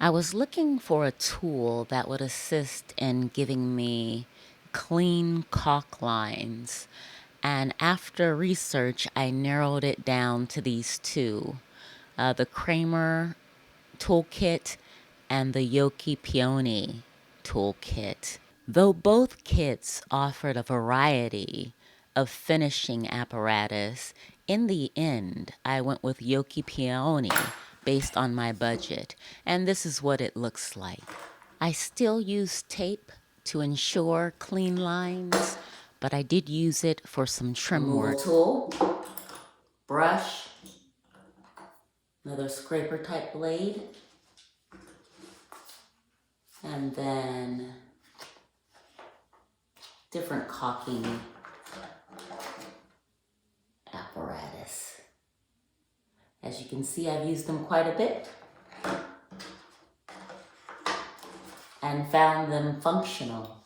I was looking for a tool that would assist in giving me clean caulk lines. And after research, I narrowed it down to these two, the Cramer toolkit and the Peony toolkit. Though both kits offered a variety of finishing apparatus, in the end, I went with Peony based on my budget, and this is what it looks like. I still use tape to ensure clean lines, but I did use it for some trim work. Tool, brush, another scraper type blade, and then different caulking apparatus. As you can see, I've used them quite a bit and found them functional.